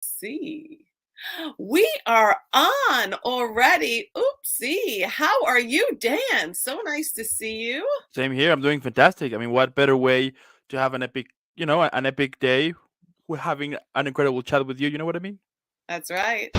See, we are on already. Oopsie. How are you, Dan? So nice to see you. Same here. I'm doing fantastic. I mean, what better way to have an epic, an epic day? We're having an incredible chat with you. You know what I mean? That's right.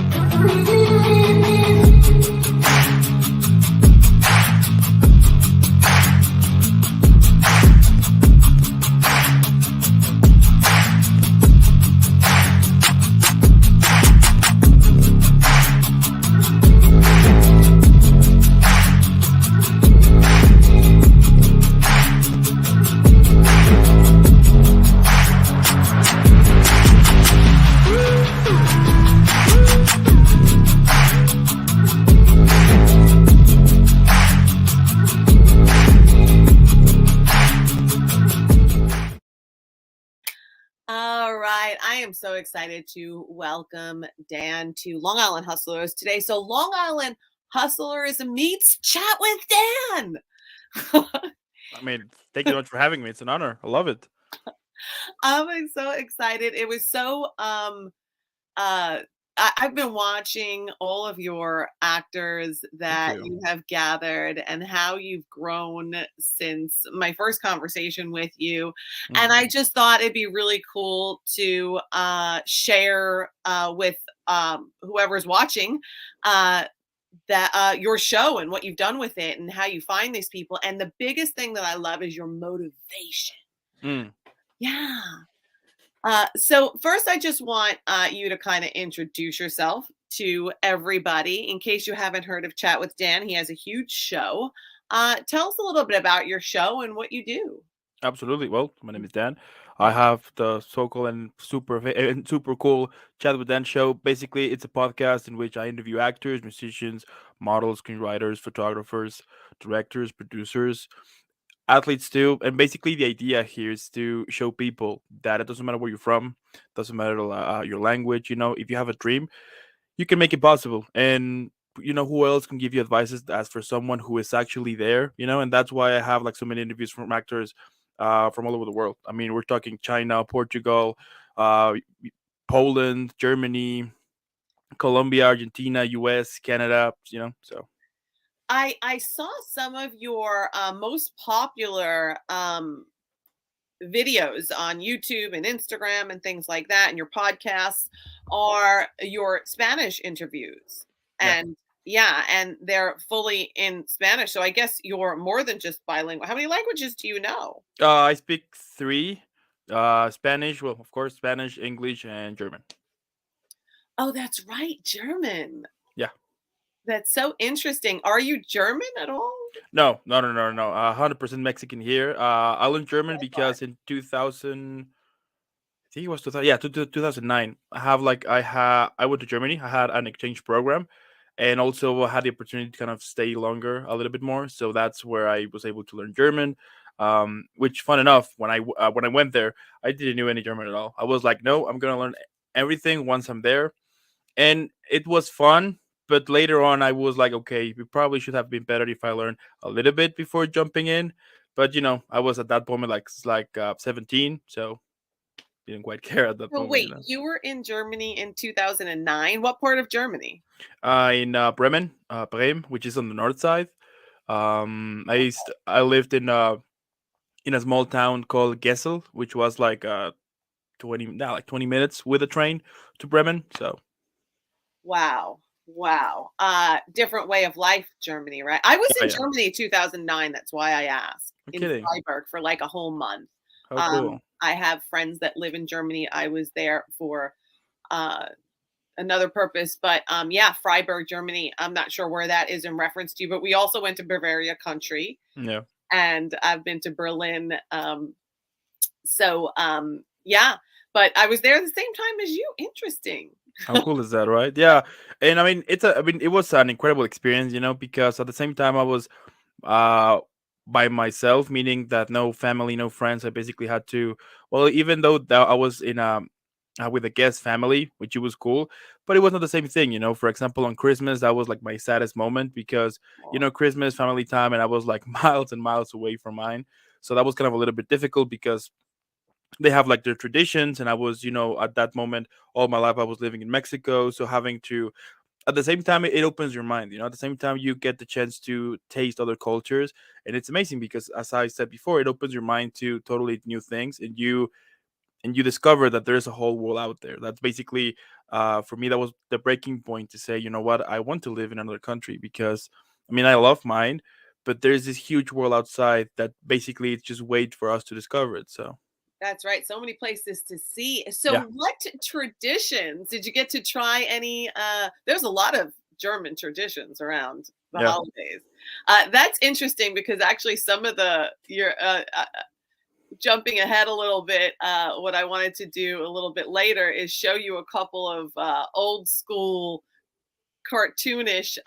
All right. I am so excited to welcome Dan to Long Island Hustlers today. So, Long Island Hustlers meets Chat with Dan. I mean, thank you so much for having me. It's an honor. I love it. I'm so excited. It was so uh I've been watching all of your actors Thank that you. you have gathered and how you've grown since my first conversation with you. And I Mhm. just thought it'd be really cool to share with whoever's watching uh, that your show and what you've done with it and how you find these people. And the biggest thing that I love is your motivation. Mm. Yeah. So first, I just want you to kind of introduce yourself to everybody. In case you haven't heard of Chat with Dan, he has a huge show. Tell us a little bit about your show and what you do. Absolutely. Well, my name is Dan. I have the so-called and super cool Chat with Dan show. Basically, it's a podcast in which I interview actors, musicians, models, screenwriters, photographers, directors, producers, athletes too. And basically, the idea here is to show people that it doesn't matter where you're from, doesn't matter your language. If you have a dream, you can make it possible. And who else can give you advices as for someone who is actually there. And that's why I have like so many interviews from actors from all over the world. I mean, we're talking China, Portugal, uh, Poland, Germany, Colombia, Argentina, US, Canada. So I saw some of your most popular videos on YouTube and Instagram and things like that, and your podcasts are your Spanish interviews. yeah. And yeah, and they're fully in Spanish. So I guess you're more than just bilingual. How many languages do you know? I speak three: Spanish, well, of course, Spanish, English, and German. Oh, that's right, German. Yeah. That's so interesting. Are you German at all? No, no, no, no, no. 100% Mexican here. I learned German I thought. because in 2000, I think it was 2000, yeah, 2009. I went to Germany. I had an exchange program, and also I had the opportunity to kind of stay longer, a little bit more. So that's where I was able to learn German. Which, fun enough, when I went there, I didn't know any German at all. I was like, no, I'm gonna learn everything once I'm there, and it was fun. But later on, I was like, okay, we probably should have been better if I learned a little bit before jumping in. But I was at that moment like 17, so didn't quite care at that So moment. wait, you were in Germany in 2009. What part of Germany? In Bremen, Bremen, which is on the north side. I lived in a small town called Gessel, which was like 20 minutes with a train to Bremen. So Wow. Wow. Different way of life, Germany, right? I was oh in yeah, Germany 2009. That's why I asked. I'm In kidding. Freiburg for like a whole month. How cool. I have friends that live in Germany. I was there for uh, another purpose, but yeah, Freiburg, Germany. I'm not sure where that is in reference to, but we also went to Bavaria country, Yeah. and I've been to Berlin. Yeah, but I was there at the same time as you. Interesting. How cool is that, right? Yeah. And I mean it was an incredible experience, because at the same time I was uh by myself, meaning that no family, no friends. I basically had to, well, even though that I was in with a guest family, which it was cool, but it was not the same thing. For example, on Christmas, that was like my saddest moment because Christmas family time, and I was like miles and miles away from mine, so that was kind of a little bit difficult because they have like their traditions, and I was, at that moment, all my life I was living in Mexico, so having to, at the same time, it opens your mind, at the same time you get the chance to taste other cultures, and it's amazing because, as I said before, it opens your mind to totally new things, and you discover that there's a whole world out there. That's basically, for me, that was the breaking point to say, you know what, I want to live in another country, because I mean, I love mine, but there's this huge world outside that basically it's just wait for us to discover it. So That's right. So many places to see. yeah. So what traditions did you get to try any there's a lot of German traditions around the Yeah. holidays. That's interesting because actually some of the your jumping ahead a little bit, what I wanted to do a little bit later is show you a couple of old school cartoonish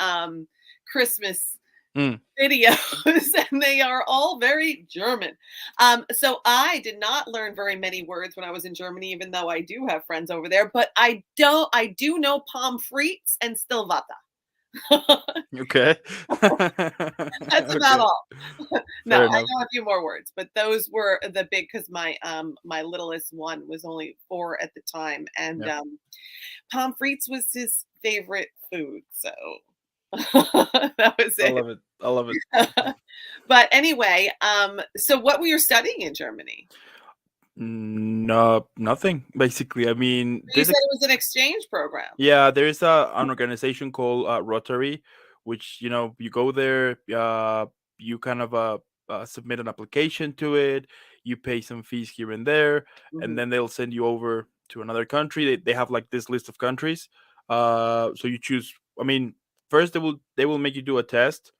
Christmas Mm. videos, and they are all very German. So I did not learn very many words when I was in Germany, even though I do have friends over there. But I do know pommes frites and stillwater. Okay. That's about Okay. all. No, Fair I enough. know a few more words, but those were the big because my littlest one was only 4 at the time, and Yeah. pommes frites was his favorite food. So that was I it. love it. I love it. But anyway, so what were you studying in Germany? No, nothing. Basically, I mean, You said it was an exchange program. there's an organization called Rotary, which, you go there, you kind of submit an application to it, you pay some fees here and there, and Mhm. then they'll send you over to another country. They have like this list of countries. So you choose. I mean, first they will make you do a test,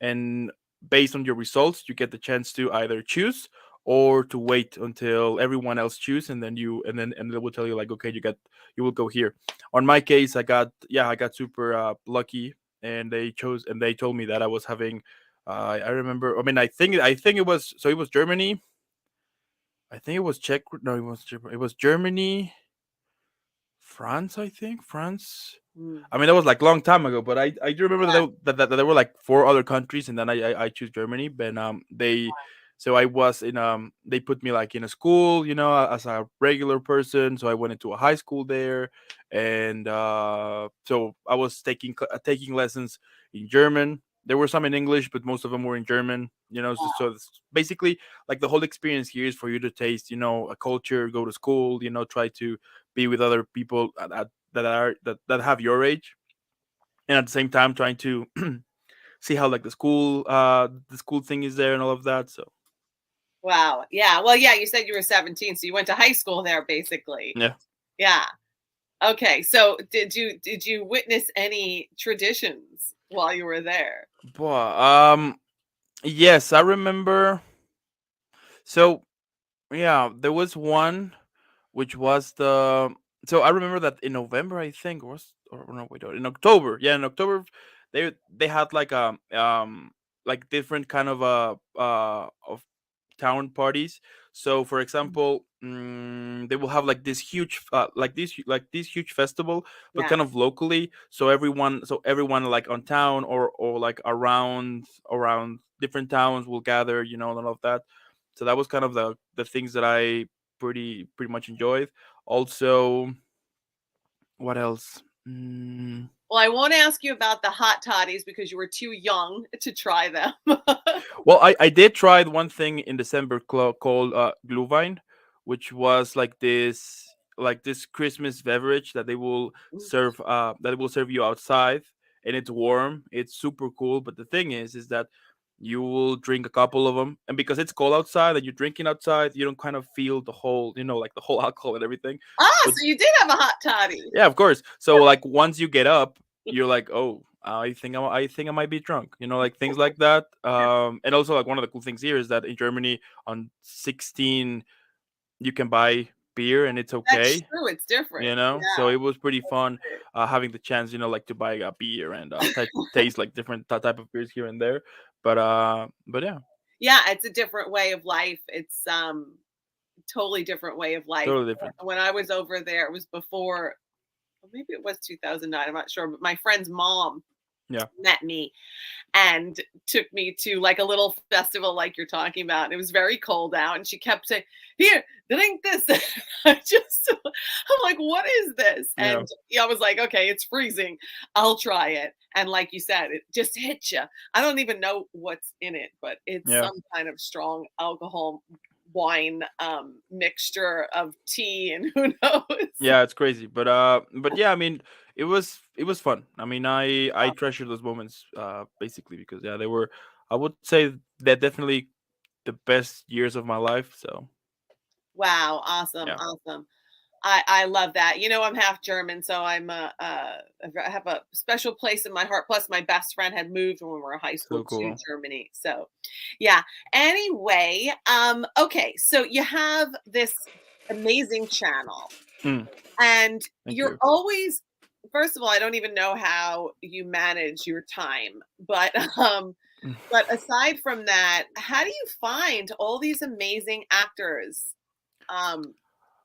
and based on your results, you get the chance to either choose or to wait until everyone else choose, and then they will tell you like, okay, you will go here. On my case, I got super lucky, and they told me that I was having, I remember, I mean, I think it was Germany. I think it was Czech. No, it was Germany, France. I think France. Mm. I mean, that was like long time ago, but I do remember that there were like four other countries, and then I choose Germany. But so I was in, they put me like in a school, as a regular person. So I went into a high school there, and so I was taking lessons in German. There were some in English, but most of them were in German. So it's basically, like, the whole experience here is for you to taste, a culture, go to school, try to be with other people that have your age, and at the same time trying to see how, like, the school thing is there and all of that. So Wow. Yeah. Well, yeah, you said you were 17, so you went to high school there basically. yeah. Yeah. Okay. So did you witness any traditions while you were there? Boy, yes, I remember. So yeah, there was one, which was the so I remember that in November, I think, or no, wait, in October. Yeah, in October, they had like different kind of town parties. So, for example, they will have like this huge festival, but Yeah. kind of locally. So everyone like on town, or like around different towns will gather, and all of that. So that was kind of the things that I pretty much enjoyed. Also, what else? Well, I won't ask you about the hot toddies because you were too young to try them. Well, I did try one thing in December called Glühwein, which was like this Christmas beverage that they will serve you outside, and it's warm. It's super cool. But the thing is that you will drink a couple of them, and because it's cold outside and you're drinking outside, you don't kind of feel the whole, like the whole alcohol and everything. Ah, But so you did have a hot toddy. yeah, of course. So, like, once you get up, you're like, oh, I think I might be drunk. Like things like that. And also, like, one of the cool things here is that in Germany on 16 you can buy beer and it's That's okay. true. It's different. So Yeah. it was pretty fun, having the chance, like, to buy a beer and taste like different type of beers here and there. But yeah, Yeah, it's a different way of life. It's totally different way of life. totally different. When I was over there, it was before, or maybe it was 2009. I'm not sure, but my friend's mom Yeah. met me and took me to like a little festival like you're talking about. And it was very cold out. And she kept saying, "Here, drink this." I'm like, "What is this?" Yeah. And yeah, I was like, "Okay, it's freezing. I'll try it." And like you said, it just hits you. I don't even know what's in it, but it's Yeah. some kind of strong alcohol wine mixture of tea and who knows. Yeah, it's crazy, but yeah, I mean, it was fun. I mean, I treasure those moments, basically because yeah, they were. I would say they're definitely the best years of my life. So Wow, awesome, yeah, awesome. I love that. You know, I'm half German, so I have a special place in my heart. Plus, my best friend had moved when we were in high so school to cool. Germany. So, yeah. Anyway, okay, so you have this amazing channel, Mm, and thank you're you. always first of all, I don't even know how you manage your time, but Mm. but aside from that, how do you find all these amazing actors? Um,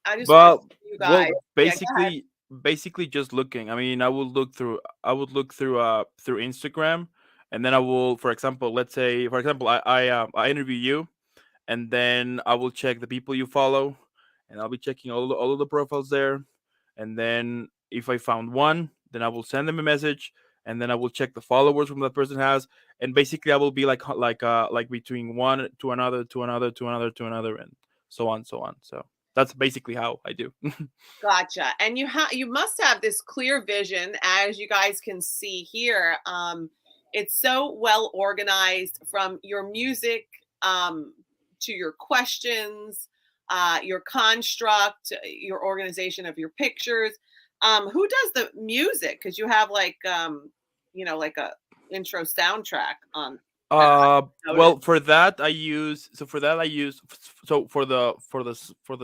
I just want to Well, see you guys. well, Yeah, go ahead. basically just looking. I mean, I would look through Instagram, and then I will, for example, let's say, for example, I interview you, and then I will check the people you follow, and I'll be checking all of the profiles there, and then if I found one, then I will send them a message, and then I will check the followers from that person has, and basically I will be like between one to another to another to another to another, and so on so on. So that's basically how I do. Gotcha. And you must have this clear vision, as you guys can see here. It's so well organized from your music to your questions, your construct, your organization of your pictures. Who does the music? Because you have like like a intro soundtrack on that I noticed. Well, for the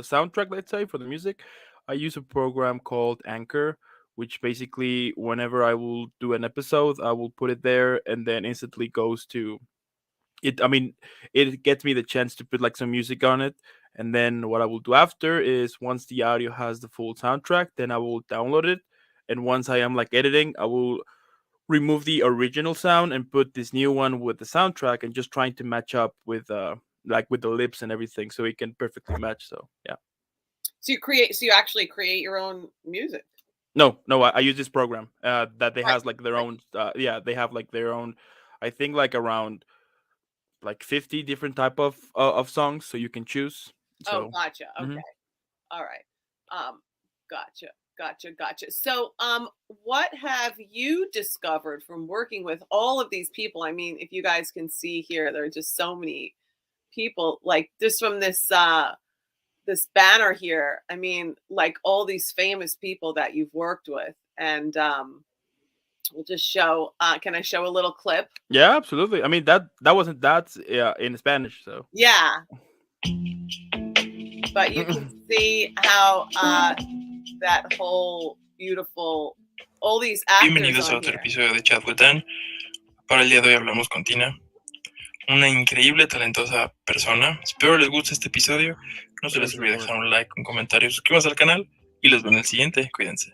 soundtrack, let's say for the music, I use a program called Anchor, which basically whenever I will do an episode, I will put it there, and then instantly goes to it. I mean, it gets me the chance to put like some music on it, and then what I will do after is once the audio has the full soundtrack, then I will download it, and once I am like editing, I will remove the original sound and put this new one with the soundtrack and just trying to match up with like with the lips and everything so it can perfectly match. So yeah. So you actually create your own music. No, I use this program that they Right. has like their Right. own yeah, they have like their own, I think like around like 50 different type of songs so you can choose. Oh, So gotcha. Okay. mhm. All right. Um, gotcha. Gotcha. Gotcha. So, what have you discovered from working with all of these people? I mean, if you guys can see here, there are just so many people, like just from this banner here. I mean, like all these famous people that you've worked with, and we'll just show. Can I show a little clip? Yeah, absolutely. I mean that wasn't that yeah in Spanish, so Yeah, but you can see how that whole beautiful, all these actors Bienvenidos a on otro here. episodio de Chat with Dan. Para el día de hoy hablamos con Tina, una increíble, talentosa persona. Espero les guste este episodio. No se les olvide dejar un like, un comentario, suscríbanse al canal y los veo en el siguiente. Cuídense.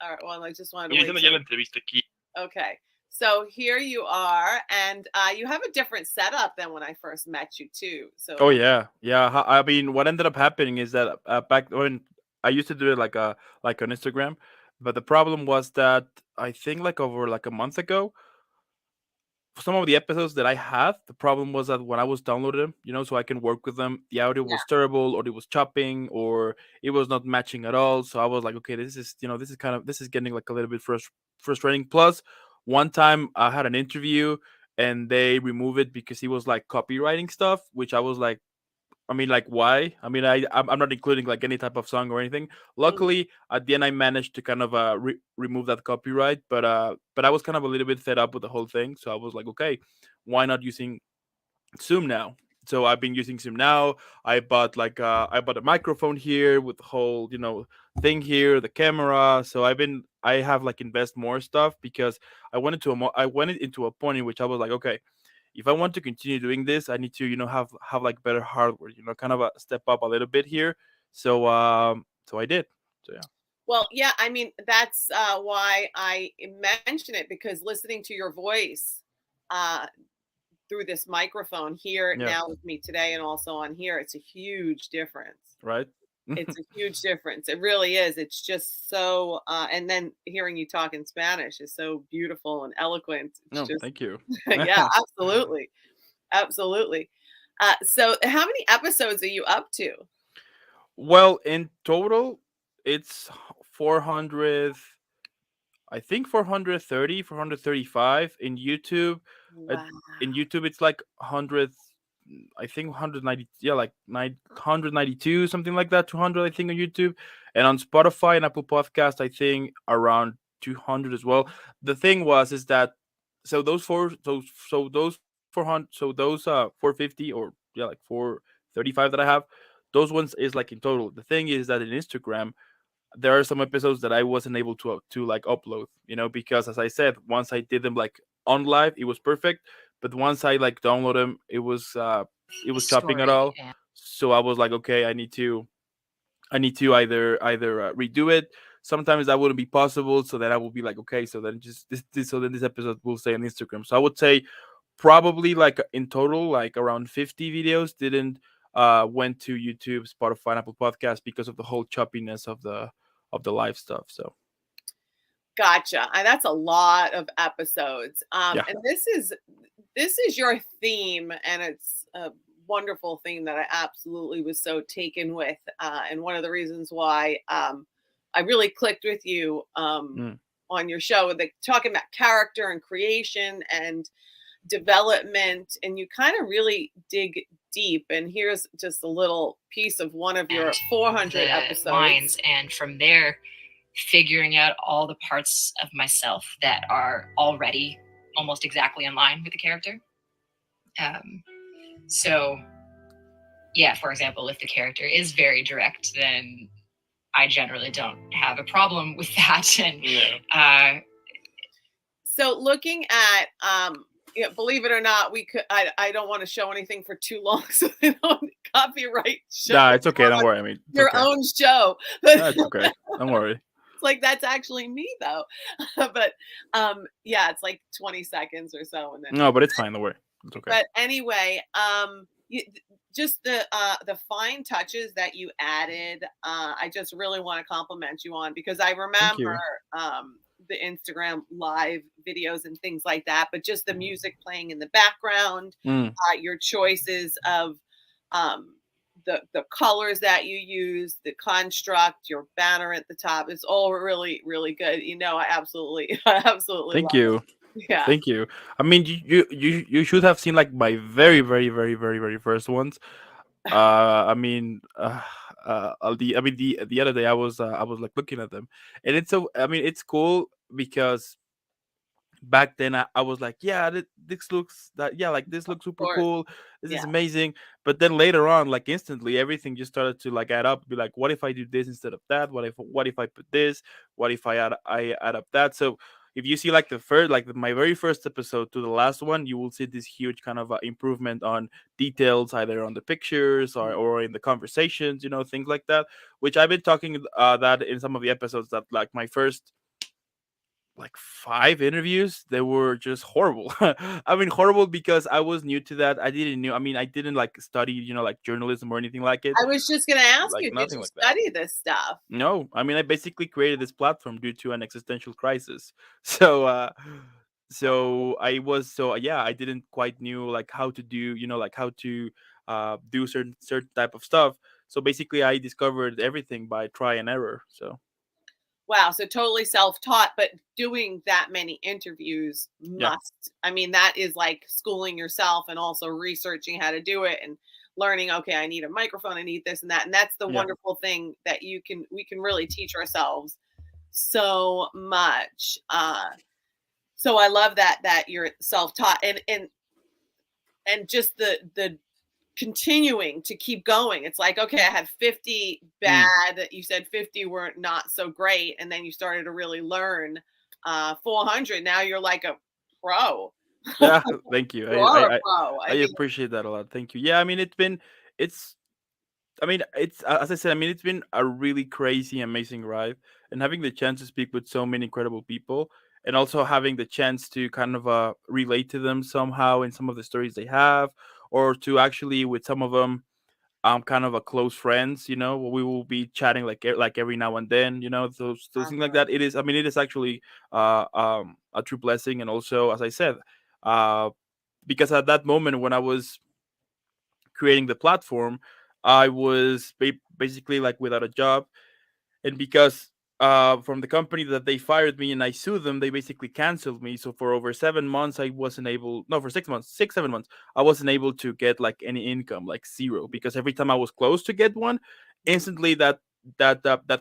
All right. Well, I just wanted Y to haciendo wait. ya la entrevista aquí. Okay. So here you are, and you have a different setup than when I first met you too. Oh So yeah, yeah. I mean, what ended up happening is that back when I used to do it like on Instagram, but the problem was that I think like over like a month ago, some of the episodes that I had, the problem was that when I was downloading them, so I can work with them, the audio yeah. was terrible, or it was chopping, or it was not matching at all. So I was like, okay, this is getting like a little bit frustrating. Plus, one time I had an interview and they removed it because he was like copywriting stuff, which I was like, I mean, like, why? I mean, I'm not including like any type of song or anything. Mhm. Luckily, at the end, I managed to kind of remove that copyright, but I was kind of a little bit fed up with the whole thing. So I was like, okay, why not using Zoom now? So I've been using Zoom now. I bought a microphone here with the whole thing here, the camera. So I have like invest more stuff because I went into a point in which I was like, okay, if I want to continue doing this, I need to, have like better hardware, kind of step up a little bit here. So I did. So yeah. Well, yeah, I mean, that's why I mention it, because listening to your voice uh, through this microphone here Yeah, now with me today and also on here, it's a huge difference. right. It's a huge difference. It really is. It's just so, and then hearing you talk in Spanish is so beautiful and eloquent. It's No, just, thank you. yeah, absolutely. Absolutely. So, how many episodes are you up to? Well, in total, it's 400. I think 430, 435 in YouTube. Uh, Wow. in YouTube, it's like 100. I think 190. Yeah, like 192, something like that. 200, I think, on YouTube, and on Spotify and Apple Podcast, I think around 200 as well. The thing was is that those 400, so those 450, or yeah, like 435 that I have, those ones is like in total. The thing is that in Instagram there are some episodes that I wasn't able to like upload, because as I said, once I did them like on live, it was perfect, but once I like download them, it The was chopping at story. all. So I was like, okay, I need to either redo it. Sometimes that wouldn't be possible, so then I will be like, okay, so then just this episode will stay on Instagram. So I would say probably like in total like around 50 videos didn't went to YouTube, Spotify, and Apple Podcasts because of the whole choppiness of the live stuff. So Gotcha. That's a lot of episodes. yeah. And this is your theme, and it's a wonderful theme that I absolutely was so taken with. And one of the reasons why I really clicked with you Mm. on your show, with like talking about character and creation and development, and you kind of really dig deep. And here's just a little piece of one of your And 400 the episodes. lines, and from there, figuring out all the parts of myself that are already almost exactly in line with the character. So, yeah, for example, if the character is very direct, then I generally don't have a problem with that. And Yeah. So looking at believe it or not, we could I don't want to show anything for too long so they don't copyright show Nah, it's okay. Don't worry. I mean, it's your okay. own show. Nah, it's okay. Don't worry. It's like, that's actually me though. But yeah, it's like 20 seconds or so, and then No, but it's fine. Don't worry. It's okay. but anyway, just the fine touches that you added, I just really want to compliment you on, because I Thank you. remember the Instagram live videos and things like that, but just the music playing in the background, Mm. your choices of the colors that you use, the construct, your banner at the top, it's all really, really good. I absolutely Thank love you. it. Yeah. Thank you. I mean, you should have seen like my very, very, very, very, very first ones. I mean, the other day I was like looking at them, and it's cool because back then I was like, yeah, this looks that yeah, like this looks Of super course. cool. This is Yeah. amazing. But then later on, like instantly, everything just started to like add up. Be like, what if I do this instead of that? What if I put this? What if I add up that? So if you see like my very first episode to the last one, you will see this huge kind of improvement on details, either on the pictures or in the conversations, things like that. Which I've been talking that in some of the episodes, that like my first like 5 interviews, they were just horrible. I mean, horrible because I was new to that. I didn't like study, like journalism or anything like it. I was just going to ask Like you, did nothing you like that. study this stuff? No, I mean, I basically created this platform due to an existential crisis. So yeah, I didn't quite knew like how to do, like how to do certain type of stuff. So basically I discovered everything by try and error. So Wow, so totally self-taught, but doing that many interviews yeah. I mean, that is like schooling yourself and also researching how to do it and learning, okay, I need a microphone, I need this and that. And that's the Yeah. wonderful thing, that we can really teach ourselves so much. So I love that you're self-taught, and just the continuing to keep going. It's like, okay, I had 50 bad, you said 50 were not so great, and then you started to really learn 400. Now you're like a pro. Yeah, thank you. You are a I pro. I I mean, appreciate that a lot. Thank you. Yeah, I mean, it's I mean, it's as I said. I mean, it's been a really crazy, amazing ride, and having the chance to speak with so many incredible people, and also having the chance to kind of relate to them somehow in some of the stories they have, or to actually with some of them, kind of a close friends. You know, we will be chatting like like every now and then. You know, those things like Uh-huh. that. It is. I mean, it is actually a true blessing, and also, as I said, uh, because at that moment when I was creating the platform, I was basically like without a job, and because from the company that they fired me and I sued them, they basically canceled me. So for over 7 months, I wasn't able. No, for 6 months, 6 7 months, I wasn't able to get like any income, like zero, because every time I was close to get one, instantly that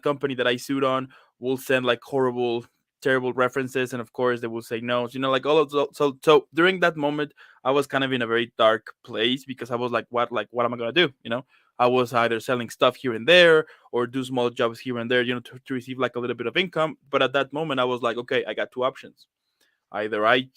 company that I sued on will send like horrible, terrible references, and of course they will say no. You know, like all of so during that moment, I was kind of in a very dark place because I was like what am I gonna do? You know, I was either selling stuff here and there or do small jobs here and there, you know, to receive like a little bit of income. But at that moment, I was like, okay, I got two options. Either I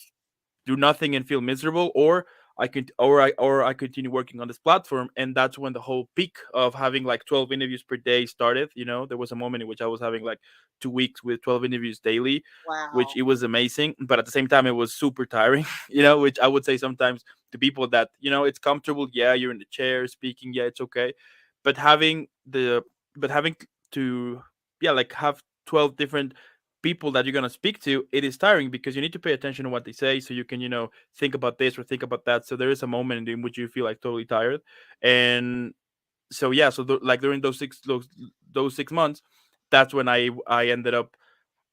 do nothing and feel miserable, or I continue working on this platform. And that's when the whole peak of having like 12 interviews per day started. You know, there was a moment in which I was having like 2 weeks with 12 interviews daily, which Wow. it was amazing, but at the same time it was super tiring. You know, which I would say sometimes to people that, you know, it's comfortable, yeah, you're in the chair speaking, yeah, it's okay, but having to, yeah, like have 12 different people that you're going to speak to, it is tiring because you need to pay attention to what they say so you can, you know, think about this or think about that. So there is a moment in which you feel like totally tired. And so yeah, so like during those 6 months, that's when I ended up,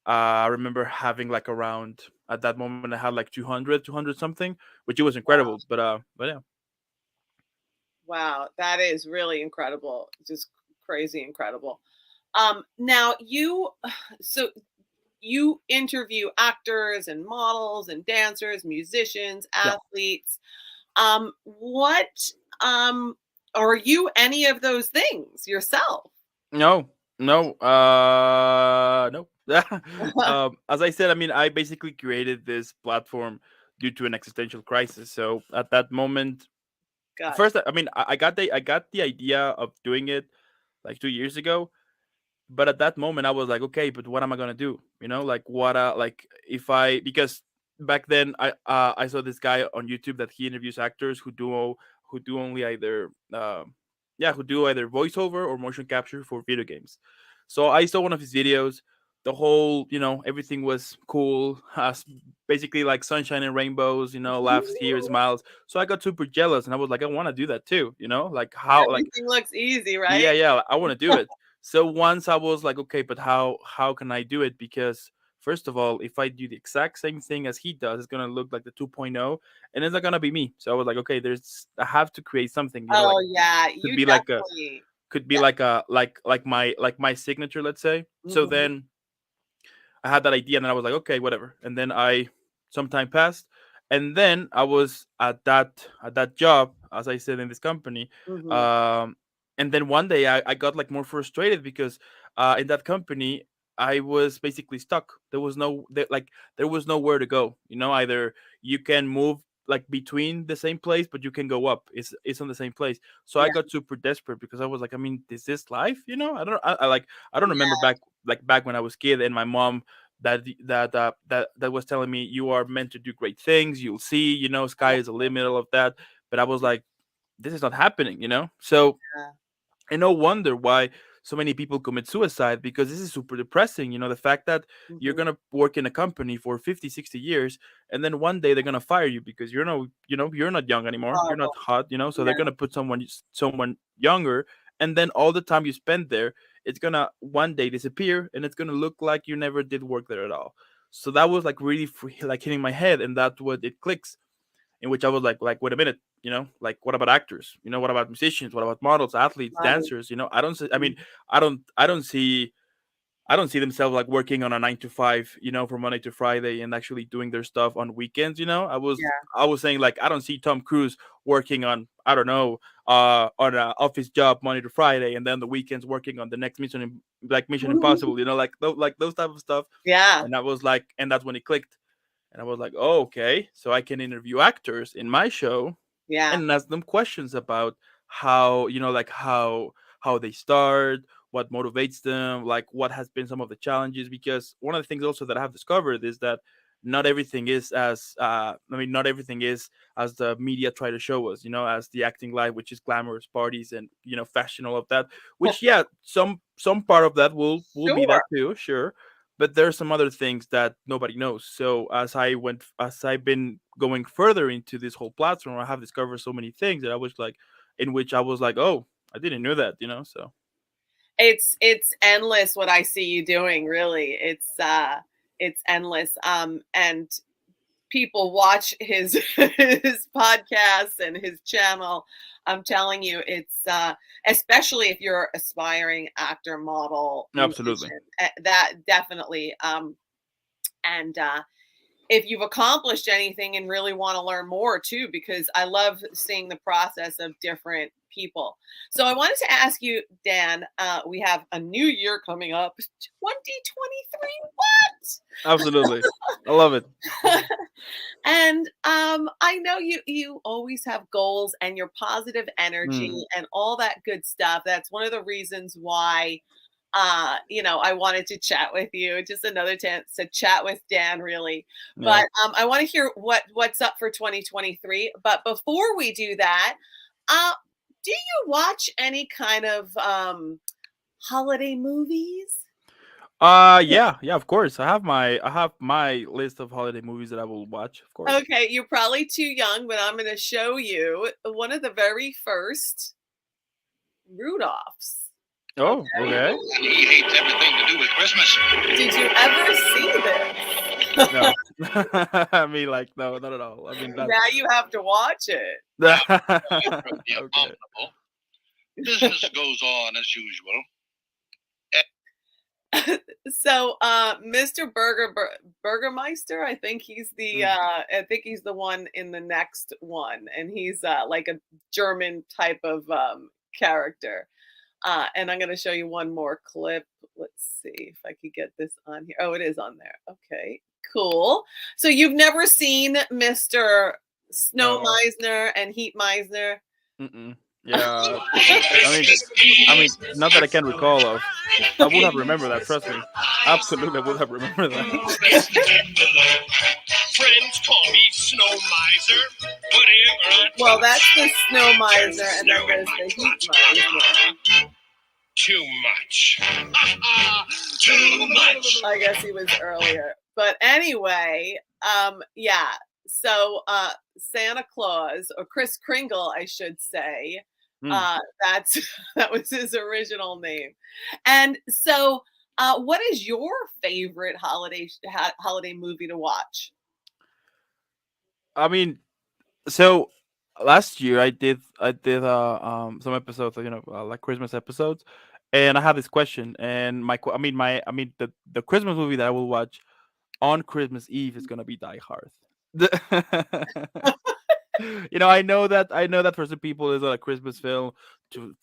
I remember having like around, at that moment I had like 200 something, which it was incredible. Wow. But yeah. Wow. That is really incredible. Just crazy incredible. Now you so you interview actors and models and dancers, musicians, Yeah. athletes. What are you any of those things yourself? No, no, no. As I said, I mean, I basically created this platform due to an existential crisis. So at that moment, Got first, I mean, I got the idea of doing it like 2 years ago, but at that moment, I was like, okay, but what am I gonna do? You know, like what? Like if I, because back then I saw this guy on YouTube that he interviews actors who do only either yeah, who do either voiceover or motion capture for video games. So I saw one of his videos. The whole, you know, everything was cool, basically like sunshine and rainbows, you know, laughs here, it. smiles. So I got super jealous, and I was like, I want to do that too, you know, like how, like Everything looks easy, right? yeah, yeah, I want to do it. So once I was like, okay, but how can I do it? Because first of all, if I do the exact same thing as he does, it's gonna look like the 2.0, and it's not gonna be me. So I was like, okay, I have to create something, you know, like Oh yeah, could you be like a definitely. could be like a like my signature, let's say. So Mhm. then I had that idea, and then I was like, okay, whatever. And then some time passed, and then I was at that job, as I said, in this company. Mhm. Um, and then one day I got like more frustrated because in that company I was basically stuck. There was nowhere to go. You know, either you can move like between the same place, but you can go up. It's on the same place. So I Yeah. got super desperate because I was like, I mean, is this life? You know, I don't remember Yeah. back when I was kid, and my mom that was telling me you are meant to do great things. You'll see, you know, sky is the limit, all of that. But I was like, this is not happening, you know. So Yeah. and no wonder why so many people commit suicide, because this is super depressing, you know, the fact that you're Mhm. going to work in a company for 50, 60 years, and then one day they're going to fire you because you're not young anymore, you're not Horrible. hot, you know, so they're Yeah. going to put someone younger, and then all the time you spend there, it's going to one day disappear, and it's going to look like you never did work there at all. So that was like really like hitting my head, and that's what it clicks, in which I was like, wait a minute, you know, like what about actors? You know, what about musicians? What about models, athletes, Right. dancers? You know, I don't see. I mean, I don't see themselves like working on a 9 to 5, you know, from Monday to Friday and actually doing their stuff on weekends. You know, Yeah. I was saying like I don't see Tom Cruise working on, I don't know, on an office job Monday to Friday, and then the weekends working on the next Mission Impossible. You know, like those type of stuff. Yeah. And I was like, and that's when it clicked. And I was like, oh, okay, so I can interview actors in my show Yeah. and ask them questions about how, you know, like how they start, what motivates them, like what has been some of the challenges. Because one of the things also that I have discovered is that not everything is as not everything is as the media try to show us, as the acting life, which is glamorous parties and fashion, all of that. Which, yeah, some part of that will be that Sure. too, sure, but there are some other things that nobody knows. So as I've been going further into this whole platform, I have discovered so many things that I was like, in which I was like, oh, I didn't know that, so. It's endless what I see you doing, really. It's endless. And people watch his his podcasts and his channel. I'm telling you, it's especially if you're aspiring actor, model, Absolutely. musician, that definitely. And if you've accomplished anything and really want to learn more too, because I love seeing the process of different people. So I wanted to ask you, Dan, we have a new year coming up, 2023. Absolutely. I love it. What? And I know you always have goals and your positive energy and all that good stuff. That's one of the reasons why I wanted to chat with you. Just another chance to chat with Dan, really. Yeah. But I want to hear what's up for 2023. But before we do that, do you watch any kind of holiday movies? Yeah, of course. I have my list of holiday movies that I will watch, of course. Okay, you're probably too young, but I'm going to show you one of the very first Rudolphs. Oh, okay. And he hates everything to do with Christmas. Did you ever see this? No. I mean, like, no, not at all. I mean, Now you have to watch it. The Okay. abominable. Business goes on as usual. So Mr. Burgermeister, I think he's the one in the next one, and he's like a German type of character. And I'm going to show you one more clip. Let's see if I could get this on here. Oh, it is on there. Okay, cool. So you've never seen Mr. Snow No. Meisner and Heat Meisner? Mm-mm. Yeah. I mean, not that I can recall of. I would have remembered that. Trust me. Absolutely, I would have remembered that. Friends call me Snow Miser. Whatever. Well, that's the Snow Miser, and then there's the Heat Miser. Too much. Too much. I guess he was earlier. But anyway, yeah. So Santa Claus, or Kris Kringle, I should say, that was his original name. And so, what is your favorite holiday movie to watch? I mean, so last year I did some episodes, like Christmas episodes, and I had this question, and the Christmas movie that I will watch on Christmas Eve is gonna be Die Hard. I know that for some people it's not a Christmas film. To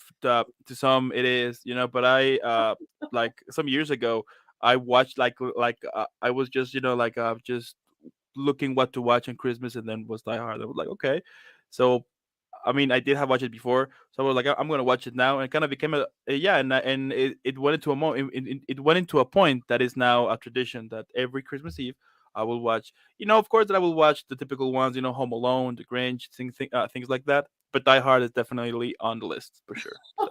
some it is, but I like some years ago I watched I was just just looking what to watch on Christmas, and then was Die Hard. I was like, okay. So I mean, I did have watched it before, so I was like, I'm gonna watch it now, and it kind of became and it went into it went into a point that is now a tradition that every Christmas Eve I will watch. Of course, that I will watch the typical ones, Home Alone, The Grinch, things like that. But Die Hard is definitely on the list for sure. So.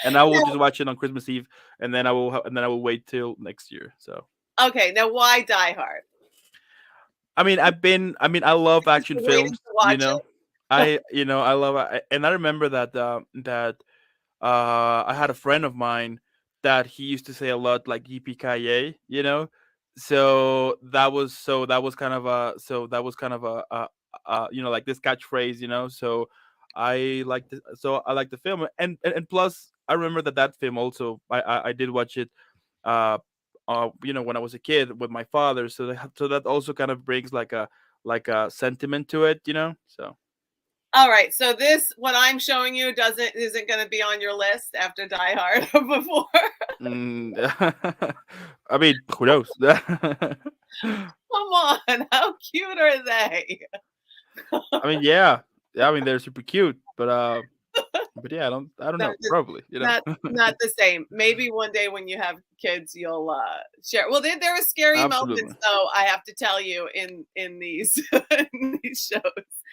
And I will just watch it on Christmas Eve, and then I will wait till next year. So. Okay, now why Die Hard? I mean, I love action You're waiting films. to watch it? I love, and I remember that I had a friend of mine that he used to say a lot, like yippee so that was kind of a like this catchphrase. So I like the film, and plus I remember that film also I did watch it when I was a kid with my father, so that also kind of brings like a sentiment to it, so. All right, so what I'm showing you isn't going to be on your list after Die Hard before. I mean, who knows? Come on, how cute are they? I mean, yeah. I mean, they're super cute, but But yeah, I don't No, know. Probably, not the same. Maybe one day when you have kids, you'll share. Well, there are scary moments, Absolutely. though. I have to tell you in these in these shows.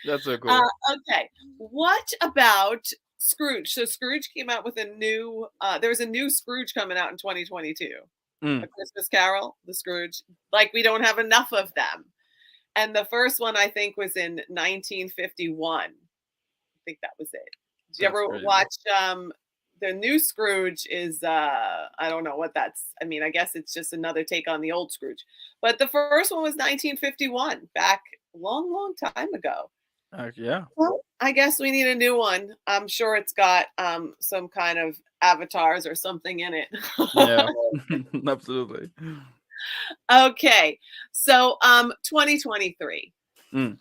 That's so cool. Okay, what about Scrooge? So Scrooge came out with a new. There's a new Scrooge coming out in 2022. Mm. A Christmas Carol, the Scrooge. Like we don't have enough of them. And the first one I think was in 1951. I think that was it. Did you That's ever crazy. watch the new Scrooge is I don't know what that's. I mean, I guess it's just another take on the old Scrooge. But the first one was 1951, back a long, long time ago. Yeah. Well, I guess we need a new one. I'm sure it's got some kind of avatars or something in it. Yeah. Absolutely. Okay. So 2023. Mm.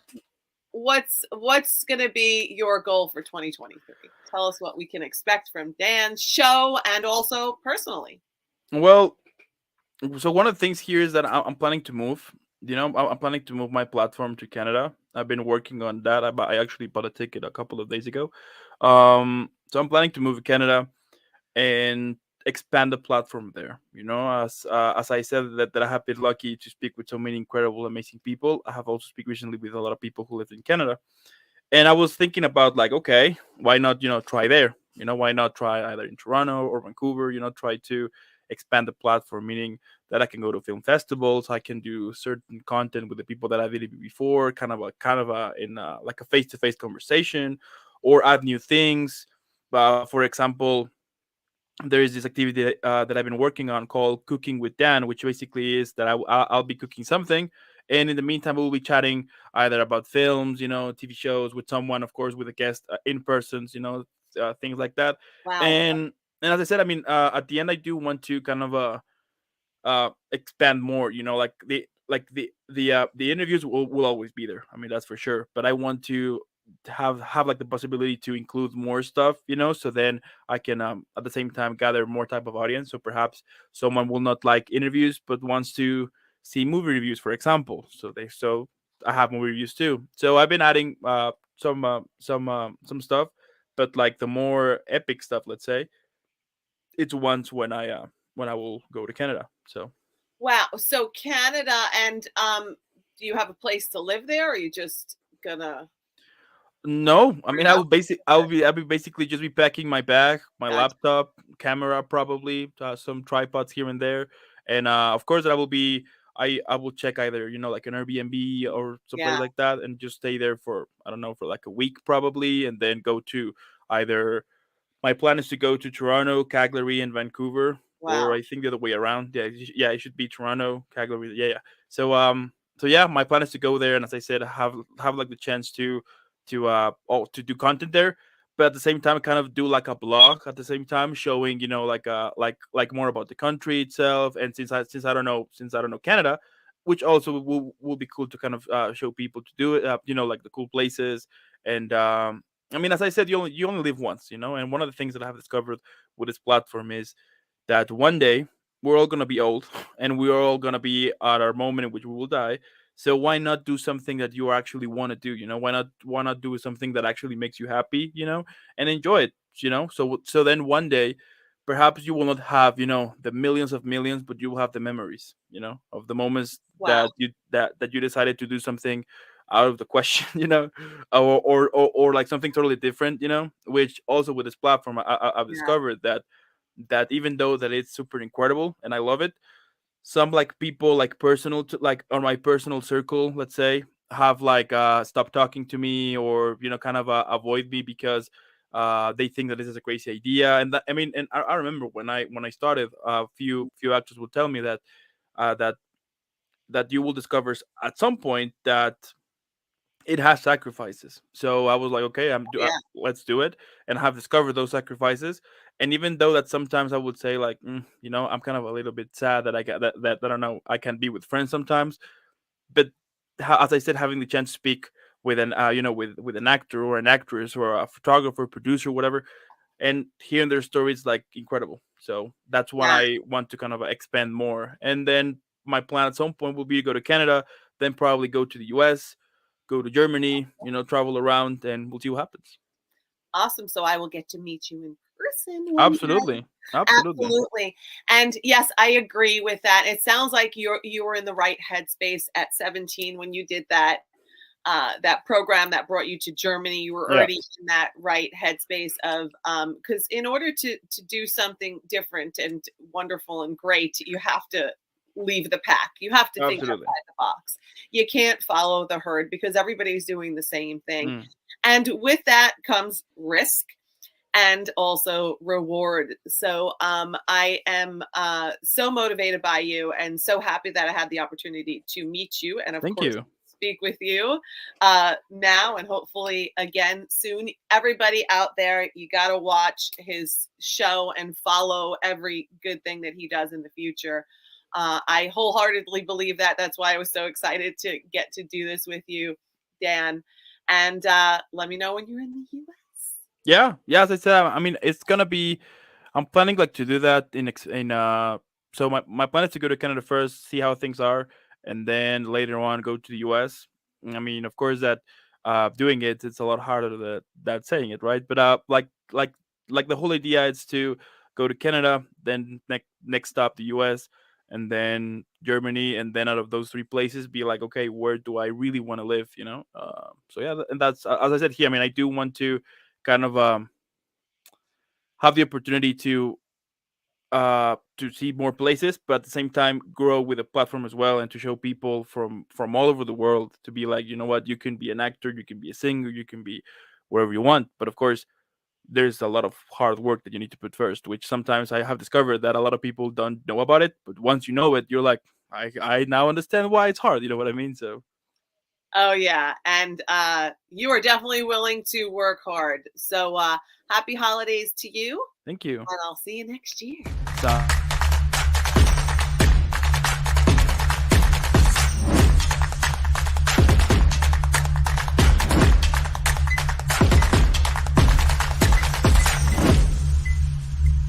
What's going to be your goal for 2023? Tell us what we can expect from Dan's show and also personally. Well, so one of the things here is that I'm planning to move. I'm planning to move my platform to Canada. I've been working on that. I actually bought a ticket a couple of days ago. So I'm planning to move to Canada and expand the platform there. As I said that I have been lucky to speak with so many incredible, amazing people. I have also speak recently with a lot of people who live in Canada, and I was thinking about like, okay, why not try there? Why not try either in Toronto or Vancouver? Try to expand the platform, meaning that I can go to film festivals, I can do certain content with the people that I did before, like a face-to-face conversation, or add new things. For example, there is this activity that I've been working on called Cooking with Dan, which basically is that I'll be cooking something, and in the meantime we'll be chatting either about films, TV shows with someone, of course, with a guest in persons, things like that. Wow. And as I said, I mean, at the end, I do want to kind of expand more. The interviews will always be there. I mean, that's for sure. But I want to have like the possibility to include more stuff, so then I can at the same time gather more type of audience. So perhaps someone will not like interviews but wants to see movie reviews, for example. So I have movie reviews too. So I've been adding some stuff, but like the more epic stuff, let's say, it's once when I will go to Canada. So Wow. So Canada, and do you have a place to live there, or are you just gonna no, I mean, No? I'll be basically just be packing my bag, my Gotcha. laptop, camera, probably some tripods here and there, and of course I will be. I will check either like an Airbnb or someplace Yeah. like that, and just stay there for, I don't know, for like a week probably, and then go to either. My plan is to go to Toronto, Calgary, and Vancouver, or Wow. I think the other way around. Yeah, it should be Toronto, Calgary. Yeah. So yeah, my plan is to go there, and as I said, have like the chance to do content there, but at the same time, kind of do like a blog at the same time, showing like more about the country itself. And since I don't know Canada, which also will be cool to kind of show people to do it. Like the cool places. And I mean, as I said, you only live once, And one of the things that I have discovered with this platform is that one day we're all gonna be old, and we're all gonna be at our moment in which we will die. So why not do something that you actually want to do? Why not do something that actually makes you happy, and enjoy it, So then one day, perhaps you will not have the millions of millions, but you will have the memories, of the moments Wow. that you decided to do something out of the question, or like something totally different, which also with this platform I've Yeah. discovered that even though that it's super incredible and I love it, some like people like personal to like on my personal circle, let's say, have like stopped talking to me, or kind of avoid me because they think that this is a crazy idea. And that, I mean, and I remember when I started, a few actors would tell me that uh, that that you will discover at some point that it has sacrifices. So I was like, okay, Yeah. let's do it, and I have discovered those sacrifices. And even though that sometimes I would say like, I'm kind of a little bit sad that I got that I don't know, I can be with friends sometimes. But as I said, having the chance to speak with an with an actor or an actress or a photographer, producer, whatever, and hearing their stories, like, incredible. So that's when Yeah. I want to kind of expand more. And then my plan at some point will be to go to Canada, then probably go to the US, go to Germany, travel around, and we'll see what happens. Awesome. So I will get to meet you in person. one day. Absolutely. Absolutely. And yes, I agree with that. It sounds like you were in the right headspace at 17 when you did that that program that brought you to Germany. You were Yeah. already in that right headspace of because in order to do something different and wonderful and great, you have to leave the pack. You have to think Absolutely. outside the box. You can't follow the herd because everybody's doing the same thing. Mm. And with that comes risk and also reward. So I am so motivated by you and so happy that I had the opportunity to meet you and of Thank course you. speak with you now and hopefully again soon. Everybody out there, you got to watch his show and follow every good thing that he does in the future. I wholeheartedly believe that. That's why I was so excited to get to do this with you, Dan. And let me know when you're in the US. Yeah, as I said, I mean, it's gonna be. I'm planning like to do that in. So my plan is to go to Canada first, see how things are, and then later on go to the US. I mean, of course, that doing it's a lot harder than saying it, right? But like the whole idea is to go to Canada, then next stop the US, and then Germany, and then out of those three places, be like, okay, where do I really want to live? You know. So yeah, and that's as I said here. I mean, I do want to kind of have the opportunity to see more places, but at the same time grow with a platform as well, and to show people from all over the world to be like, you know what, you can be an actor, you can be a singer, you can be wherever you want. But of course, there's a lot of hard work that you need to put first, which sometimes I have discovered that a lot of people don't know about it. But once you know it, you're like, I now understand why it's hard. You know what I mean? So. Oh yeah, and you are definitely willing to work hard. So happy holidays to you, Thank you. and I'll see you next year. So-